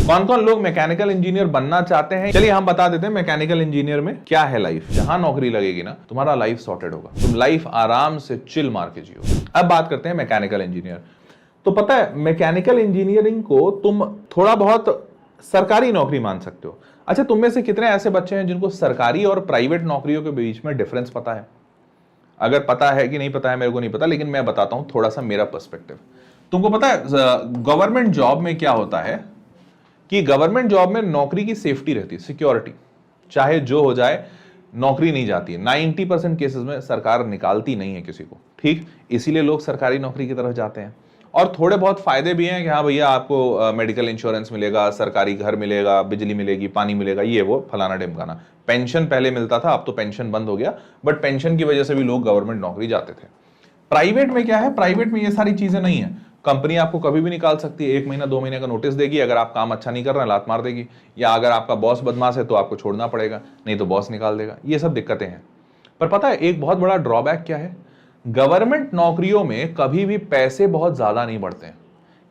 कौन कौन लोग मैकेनिकल इंजीनियर बनना चाहते हैं, चलिए हम बता देते हैं मैकेनिकल इंजीनियर में क्या है लाइफ। जहां नौकरी लगेगी ना, तुम्हारा लाइफ सॉर्टेड होगा, तुम लाइफ आराम से चिल मार के जियो। अब बात करते हैं मैकेनिकल इंजीनियर। तो पता है मैकेनिकल इंजीनियरिंग को तुम थोड़ा बहुत सरकारी नौकरी मान सकते हो। अच्छा, तुम में से कितने ऐसे बच्चे हैं जिनको सरकारी और प्राइवेट नौकरियों के बीच में डिफरेंस पता है? अगर पता है कि नहीं पता है मेरे को नहीं पता, लेकिन मैं बताता हूं थोड़ा सा मेरा पर्सपेक्टिव। तुमको पता है गवर्नमेंट जॉब में क्या होता है कि गवर्नमेंट जॉब में नौकरी की सेफ्टी रहती है, सिक्योरिटी, चाहे जो हो जाए नौकरी नहीं जाती है। 90% केसेस में सरकार निकालती नहीं है किसी को, ठीक, इसीलिए लोग सरकारी नौकरी की तरफ जाते हैं। और थोड़े बहुत फायदे भी हैं कि हाँ भैया आपको मेडिकल इंश्योरेंस मिलेगा, सरकारी घर मिलेगा, बिजली मिलेगी, पानी मिलेगा, ये वो फलाना ढिमकाना। पेंशन पहले मिलता था, अब तो पेंशन बंद हो गया, बट पेंशन की वजह से भी लोग गवर्नमेंट नौकरी जाते थे। प्राइवेट में क्या है, प्राइवेट में ये सारी चीजें नहीं है। कंपनी आपको कभी भी निकाल सकती है, 1 महीना 2 महीने का नोटिस देगी, अगर आप काम अच्छा नहीं कर रहे हैं लात मार देगी, या अगर आपका बॉस बदमाश है तो आपको छोड़ना पड़ेगा, नहीं तो बॉस निकाल देगा। ये सब दिक्कतें हैं। पर पता है एक बहुत बड़ा ड्रॉबैक क्या है, गवर्नमेंट नौकरियों में कभी भी पैसे बहुत ज्यादा नहीं बढ़ते हैं।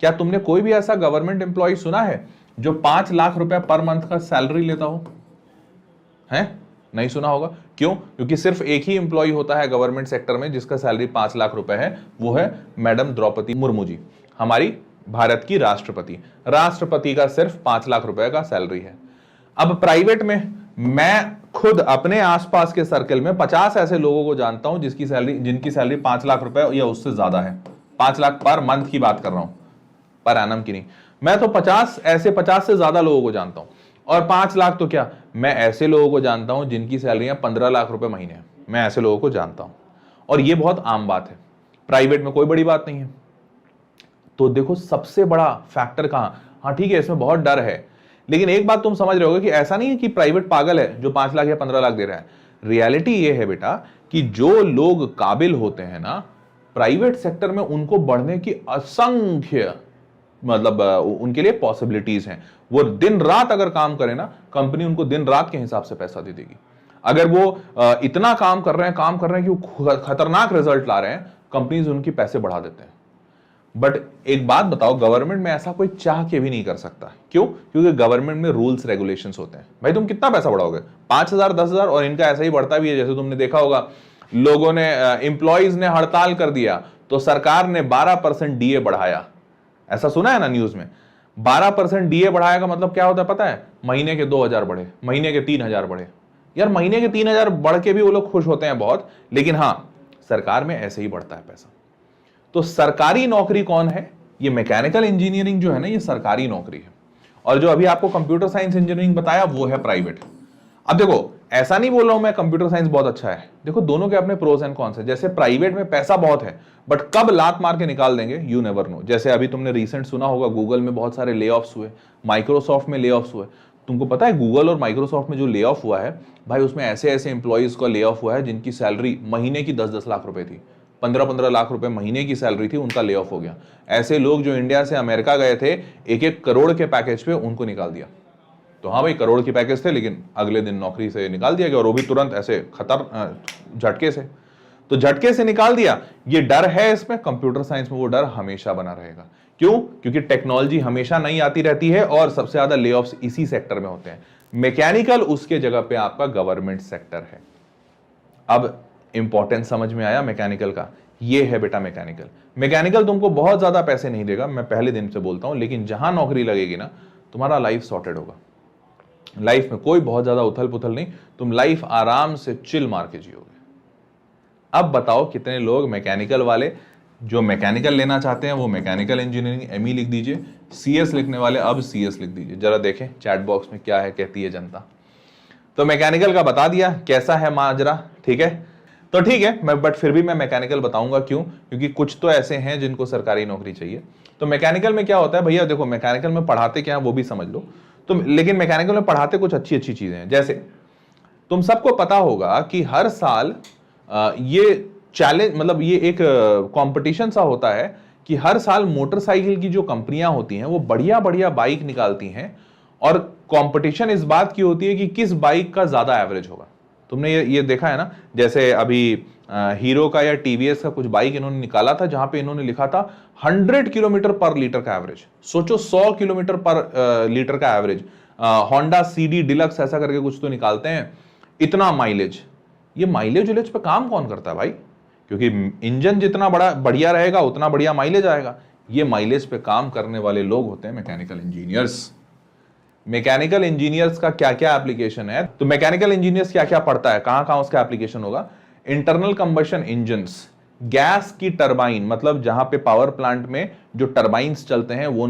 क्या तुमने कोई भी ऐसा गवर्नमेंट एम्प्लॉय सुना है जो 5 लाख रुपए पर मंथ का सैलरी लेता हो? है? नहीं सुना होगा। क्यों? क्योंकि सिर्फ एक ही एम्प्लॉय होता है गवर्नमेंट सेक्टर में जिसका सैलरी 5 लाख रुपए है, वो है मैडम द्रौपदी मुर्मू जी, हमारी भारत की राष्ट्रपति। राष्ट्रपति का सिर्फ 5 लाख रुपए का सैलरी है। अब प्राइवेट में मैं खुद अपने आसपास के सर्कल में 50 ऐसे लोगों को जानता हूं जिनकी सैलरी 5 लाख रुपए या उससे ज्यादा है। 5 लाख पर मंथ की बात कर रहा हूं, पर एनम की नहीं। मैं तो 50 से ज्यादा लोगों को जानता हूं। और 5 लाख तो क्या, मैं ऐसे लोगों को जानता हूं जिनकी सैलरियां 15 लाख रुपए महीने है। मैं ऐसे लोगों को जानता हूं, और ये बहुत आम बात है। प्राइवेट में कोई बड़ी बात नहीं है। तो देखो सबसे बड़ा फैक्टर कहां, हाँ ठीक है इसमें बहुत डर है, लेकिन एक बात तुम समझ रहे होगे कि ऐसा नहीं है कि प्राइवेट पागल है जो 5 लाख या 15 लाख दे रहा है। रियलिटी ये है बेटा कि जो लोग काबिल होते हैं ना प्राइवेट सेक्टर में, उनको बढ़ने की असंख्य मतलब उनके लिए पॉसिबिलिटीज हैं। वो दिन रात अगर काम करें ना, कंपनी उनको दिन रात के हिसाब से पैसा दे देगी। अगर वो इतना काम कर रहे हैं कि वो खतरनाक रिजल्ट ला रहे हैं, कंपनीज उनकी पैसे बढ़ा देते हैं। बट एक बात बताओ, गवर्नमेंट में ऐसा कोई चाह के भी नहीं कर सकता। क्यों? क्योंकि गवर्नमेंट में रूल्स रेगुलेशंस होते हैं। भाई तुम कितना पैसा बढ़ाओगे? 5,000 10,000, और इनका ऐसा ही बढ़ता भी है। जैसे तुमने देखा होगा, लोगों ने एम्प्लॉइज ने हड़ताल कर दिया तो सरकार ने 12% डीए बढ़ाया। ऐसा सुना है ना न्यूज में? 12% डीए बढ़ाया का मतलब क्या होता है पता है? महीने के 2,000 बढ़े, महीने के 3,000 बढ़े। यार महीने के 3,000 बढ़ के भी वो लोग खुश होते हैं बहुत, लेकिन हाँ सरकार में ऐसे ही बढ़ता है पैसा। तो सरकारी नौकरी कौन है? ये मैकेनिकल इंजीनियरिंग जो है ना, ये सरकारी नौकरी है। और जो अभी आपको कंप्यूटर साइंस इंजीनियरिंग बताया वो है प्राइवेट। अब देखो ऐसा नहीं बोल रहा हूं मैं कंप्यूटर साइंस बहुत अच्छा है, देखो दोनों के अपने प्रोज एंड कॉन्स है। जैसे प्राइवेट में पैसा बहुत है, बट कब लात मार के निकाल देंगे यू नेवर नो। जैसे अभी तुमने रिसेंट सुना होगा गूगल में बहुत सारे ले ऑफ्स हुए, माइक्रोसॉफ्ट में ले ऑफ्स हुए। तुमको पता है गूगल और माइक्रोसॉफ्ट में जो ले ऑफ हुआ है भाई, उसमें ऐसे ऐसे एम्प्लॉइज का ले ऑफ हुआ है जिनकी सैलरी महीने की 10-10 लाख रुपए थी, 15-15 लाख रुपए महीने की सैलरी थी, उनका ले ऑफ हो गया। ऐसे लोग जो इंडिया से अमेरिका गए थे 1-1 करोड़ के पैकेज पे, उनको निकाल दिया। तो हाँ भाई करोड़ की पैकेज थे, लेकिन अगले दिन नौकरी से निकाल दिया गया, और वो भी तुरंत ऐसे झटके से। तो झटके से निकाल दिया। ये डर है इसमें, कंप्यूटर साइंस में वो डर हमेशा बना रहेगा। क्यों? क्योंकि टेक्नोलॉजी हमेशा नई आती रहती है और सबसे ज्यादा ले ऑफ्स इसी सेक्टर में होते हैं। मैकेनिकल उसके जगह पे आपका गवर्नमेंट सेक्टर है। अब इंपॉर्टेंस समझ में आया मैकेनिकल का? ये है बेटा मैकेनिकल। मैकेनिकल तुमको बहुत ज्यादा पैसे नहीं देगा, मैं पहले दिन से बोलता हूं, लेकिन जहां नौकरी लगेगी ना, तुम्हारा लाइफ सॉर्टेड होगा। लाइफ में कोई बहुत ज्यादा उथल पुथल नहीं, तुम लाइफ आराम से चिल मार के जियोगे। अब बताओ कितने लोग मैकेनिकल वाले जो मैकेनिकल लेना चाहते हैं वो मैकेनिकल इंजीनियरिंग एमई लिख दीजिए, सीएस लिखने वाले अब सीएस लिख दीजिए। जरा देखें चैट बॉक्स में क्या है कहती है जनता। तो मैकेनिकल का बता दिया कैसा है माजरा, ठीक है? तो ठीक है, मैं बट फिर भी मैं मैकेनिकल बताऊंगा। क्यों? क्योंकि कुछ तो ऐसे हैं जिनको सरकारी नौकरी चाहिए। तो मैकेनिकल में क्या होता है भैया, देखो मैकेनिकल में पढ़ाते क्या है वो भी समझ लो। तो लेकिन मैकेनिकल में पढ़ाते कुछ अच्छी अच्छी चीजें हैं। जैसे तुम सबको पता होगा कि हर साल ये चैलेंज, मतलब ये एक कंपटीशन सा होता है कि हर साल मोटरसाइकिल की जो कंपनियां होती हैं वो बढ़िया बढ़िया बाइक निकालती हैं, और कंपटीशन इस बात की होती है कि किस बाइक का ज्यादा एवरेज होगा। तुमने ये देखा है ना, जैसे अभी हीरो का या टीवीएस का कुछ बाइक इन्होंने निकाला था जहां पे इन्होंने लिखा था 100 किलोमीटर पर लीटर का एवरेज। सोचो 100 किलोमीटर पर लीटर का एवरेज। होंडा सीडी डिलक्स ऐसा करके कुछ तो निकालते हैं, इतना माइलेज। ये माइलेज पे काम कौन करता है भाई? क्योंकि इंजन जितना बड़ा बढ़िया रहेगा उतना बढ़िया माइलेज आएगा। ये माइलेज पे काम करने वाले लोग होते हैं मैकेनिकल इंजीनियर्स। मैकेनिकल इंजीनियर्स का क्या क्या एप्लीकेशन है? तो मैकेनिकल इंजीनियर्स क्या क्या पढ़ता है, कहां कहां उसका एप्लीकेशन होगा? इंटरनल कंबशन इंजन्स, गैस की टरबाइन, मतलब जहां पे पावर प्लांट में जो टरबाइंस चलते हैं वो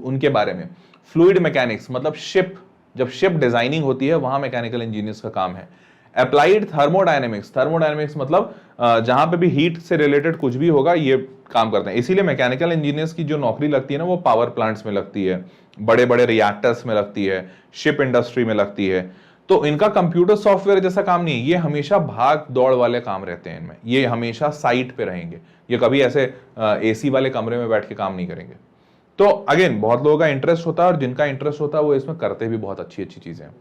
उनके बारे में। फ्लूइड मैकेनिक्स, मतलब शिप, जब शिप डिजाइनिंग होती है वहां मैकेनिकल इंजीनियर्स का काम है। अप्लाइड थर्मोडायनेमिक्स, थर्मोडायनेमिक्स मतलब जहां पे भी हीट से रिलेटेड कुछ भी होगा ये काम करते हैं। इसीलिए मैकेनिकल इंजीनियर्स की जो नौकरी लगती है ना वो पावर प्लांट्स में लगती है, बड़े बड़े रिएक्टर्स में लगती है, शिप इंडस्ट्री में लगती है। तो इनका कंप्यूटर सॉफ्टवेयर जैसा काम नहीं है, ये हमेशा भाग दौड़ वाले काम रहते हैं इनमें। ये हमेशा साइट पे रहेंगे, ये कभी ऐसे एसी वाले कमरे में बैठ के काम नहीं करेंगे। तो अगेन बहुत लोगों का इंटरेस्ट होता है और जिनका इंटरेस्ट होता है वो इसमें करते भी बहुत अच्छी अच्छी चीजें हैं।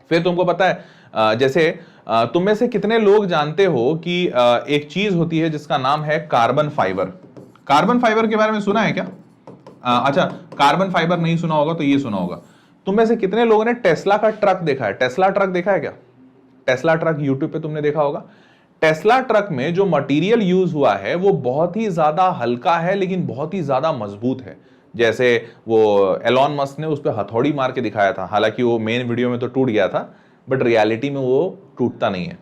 फिर तुमको पता है जैसे तुम में से कितने लोग जानते हो कि एक चीज होती है जिसका नाम है कार्बन फाइबर। कार्बन फाइबर के बारे में सुना है क्या? अच्छा, कार्बन फाइबर नहीं सुना होगा तो ये सुना होगा। तुम में से कितने लोगों ने टेस्ला का ट्रक देखा है? टेस्ला ट्रक देखा है क्या? टेस्ला ट्रक यूट्यूब पे तुमने देखा होगा। टेस्ला ट्रक में जो मटेरियल यूज हुआ है वो बहुत ही ज्यादा हल्का है लेकिन बहुत ही ज्यादा मजबूत है। जैसे वो एलॉन मस्क ने उस पर हथौड़ी मार के दिखाया था, हालांकि वो मेन वीडियो में तो टूट गया था, बट रियलिटी में वो टूटता नहीं है।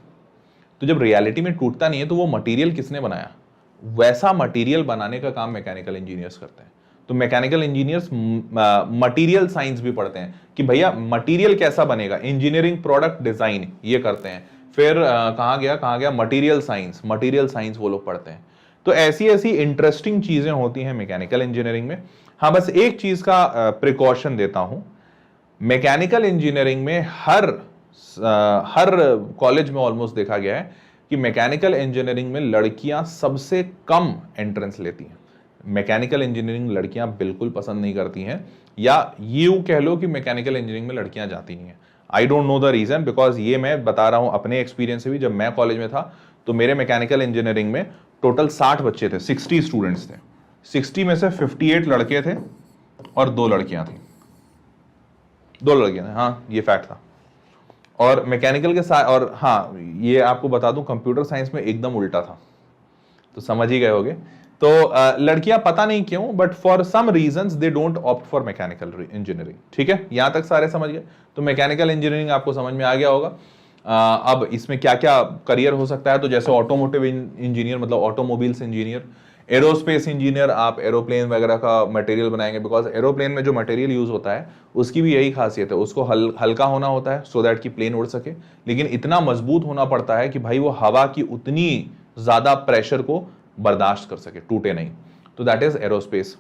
तो जब रियलिटी में टूटता नहीं है तो वो मटेरियल किसने बनाया? वैसा मटेरियल बनाने का काम मैकेनिकल इंजीनियर्स करते हैं। तो मैकेनिकल इंजीनियर्स मटेरियल साइंस भी पढ़ते हैं कि भैया मटेरियल कैसा बनेगा, इंजीनियरिंग प्रोडक्ट डिजाइन ये करते हैं। फिर कहाँ गया मटेरियल साइंस वो लोग पढ़ते हैं। तो ऐसी ऐसी इंटरेस्टिंग चीजें होती हैं मैकेनिकल इंजीनियरिंग में। हाँ, बस एक चीज का प्रिकॉशन देता हूं, मैकेनिकल इंजीनियरिंग में हर कॉलेज में ऑलमोस्ट देखा गया है कि मैकेनिकल इंजीनियरिंग में लड़कियां सबसे कम एंट्रेंस लेती हैं। मैकेनिकल इंजीनियरिंग लड़कियां बिल्कुल पसंद नहीं करती हैं, या यूं कह लो कि मैकेनिकल इंजीनियरिंग में लड़कियां जाती नहीं हैं। I don't know the reason, because ये मैं बता रहा हूं अपने एक्सपीरियंस से भी। जब मैं कॉलेज में था तो मेरे मैकेनिकल इंजीनियरिंग में टोटल 60 बच्चे थे, 60 स्टूडेंट्स थे। 60 में से 58 लड़के थे और 2 लड़कियां थी। 2 लड़कियां थी, हाँ ये फैक्ट था। और मैकेनिकल के साथ, और हाँ ये आपको बता दूं कंप्यूटर साइंस में एकदम उल्टा था, तो समझ ही गए होगे। तो लड़कियां पता नहीं क्यों but for some reasons they don't opt for mechanical engineering. ठीक है, यहां तक सारे समझ गए। तो मैकेनिकल इंजीनियरिंग आपको समझ में आ गया होगा। अब इसमें क्या क्या करियर हो सकता है, तो जैसे ऑटोमोटिव इंजीनियर मतलब ऑटोमोबाइल्स इंजीनियर, एरोस्पेस इंजीनियर, आप एरोप्लेन वगैरह का मटेरियल बनाएंगे, बिकॉज एरोप्लेन में जो मटेरियल यूज होता है उसकी भी यही खासियत है, उसको हल्का होना होता है सो दैट कि प्लेन उड़ सके, लेकिन इतना मजबूत होना पड़ता है कि भाई वो हवा की उतनी ज्यादा प्रेशर को बर्दाश्त कर सके, टूटे नहीं। तो that is aerospace.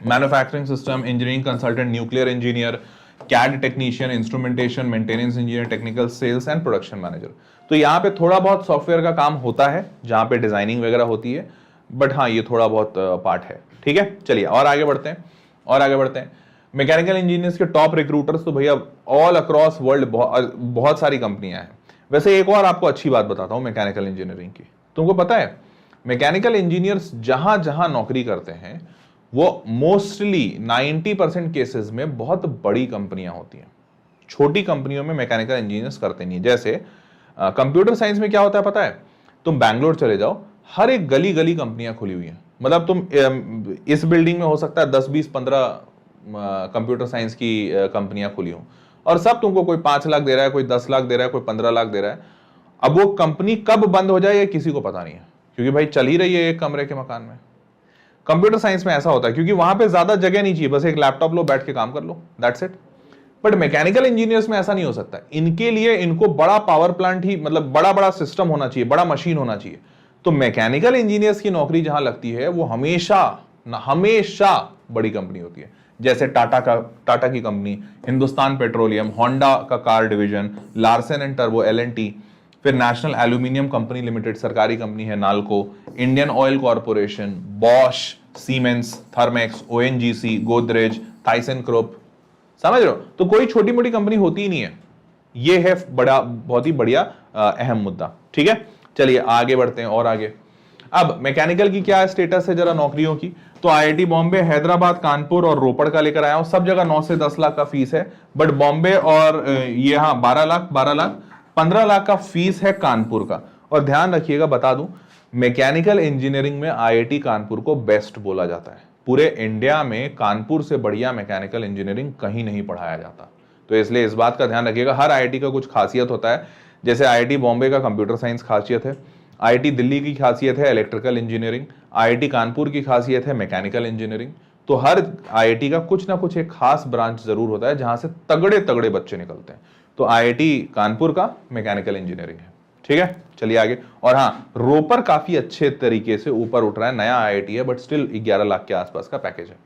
Manufacturing system engineering consultant, nuclear engineer, CAD technician, instrumentation, maintenance engineer, technical sales and production manager. तो यहाँ पे थोड़ा बहुत सॉफ्टवेयर का काम होता है जहां पे डिजाइनिंग वगैरह होती है, बट हाँ ये थोड़ा बहुत पार्ट है। ठीक है, चलिए और आगे बढ़ते हैं। मैकेनिकल इंजीनियर्स के टॉप रिक्रूटर्स तो भैया ऑल अक्रॉस वर्ल्ड बहुत सारी कंपनियां हैं। वैसे एक और आपको अच्छी बात बताता हूं मैकेनिकल इंजीनियरिंग की। तुमको पता है मैकेनिकल इंजीनियर्स जहां जहां नौकरी करते हैं वो मोस्टली 90% केसेस में बहुत बड़ी कंपनियां होती हैं। छोटी कंपनियों में मैकेनिकल इंजीनियर्स करते नहीं। जैसे कंप्यूटर साइंस में क्या होता है पता है, तुम बैंगलोर चले जाओ, हर एक गली गली कंपनियां खुली हुई हैं। मतलब तुम इस बिल्डिंग में हो सकता है 10 20 15 कंप्यूटर साइंस की कंपनियां खुली हों, और सब तुमको कोई 5 लाख दे रहा है, कोई 10 लाख दे रहा है, कोई 15 लाख दे रहा है। अब वो कंपनी कब बंद हो जाए ये किसी को पता नहीं है, क्योंकि भाई चल ही रही है एक कमरे के मकान में। कंप्यूटर साइंस में ऐसा होता है क्योंकि वहां पे ज्यादा जगह नहीं चाहिए, बस एक लैपटॉप लो, बैठ के काम कर लो, that's it. But mechanical engineers में ऐसा नहीं हो सकता। इनके लिए इनको बड़ा पावर प्लांट ही, मतलब बड़ा बड़ा सिस्टम होना चाहिए, बड़ा मशीन होना चाहिए। तो मैकेनिकल इंजीनियर्स की नौकरी जहां लगती है वो हमेशा बड़ी कंपनी होती है। जैसे टाटा की कंपनी, हिंदुस्तान पेट्रोलियम, होंडा का car division, Larsen and turbo LNT, फिर नेशनल एल्यूमिनियम कंपनी लिमिटेड सरकारी कंपनी है NALCO, Indian oil corporation, Bosch, siemens, Thermax, ONGC, Godrej, Thyssen group. समझ रहे हो? तो कोई छोटी मोटी कंपनी होती ही नहीं है। ये है बड़ा, बहुत ही बढ़िया अहम मुद्दा। ठीक है, चलिए आगे बढ़ते हैं और आगे। अब मैकेनिकल की क्या स्टेटस है जरा नौकरियों की, तो आईआईटी बॉम्बे, हैदराबाद, कानपुर और रोपड़ का लेकर आया हूं। सब जगह 9 से 10 लाख का फीस है, बट बॉम्बे और ये हाँ 12 लाख 15 लाख का फीस है कानपुर का। और ध्यान रखिएगा, बता दूं, मैकेनिकल इंजीनियरिंग में आईआईटी कानपुर को बेस्ट बोला जाता है। पूरे इंडिया में कानपुर से बढ़िया मैकेनिकल इंजीनियरिंग कहीं नहीं पढ़ाया जाता। तो इसलिए इस बात का ध्यान रखिएगा, हर आईआईटी का कुछ खासियत होता है। जैसे आईआईटी बॉम्बे का कंप्यूटर साइंस खासियत है, आईआईटी दिल्ली की खासियत है इलेक्ट्रिकल इंजीनियरिंग, आईआईटी कानपुर की खासियत है मैकेनिकल इंजीनियरिंग। तो हर आईआईटी का कुछ ना कुछ एक खास ब्रांच जरूर होता है जहां से तगड़े तगड़े बच्चे निकलते हैं। तो आईआईटी कानपुर का मैकेनिकल इंजीनियरिंग है। ठीक है, चलिए आगे। और हाँ, रोपर काफी अच्छे तरीके से ऊपर उठ रहा है, नया आईआईटी है, बट स्टिल 11 लाख के आसपास का पैकेज है।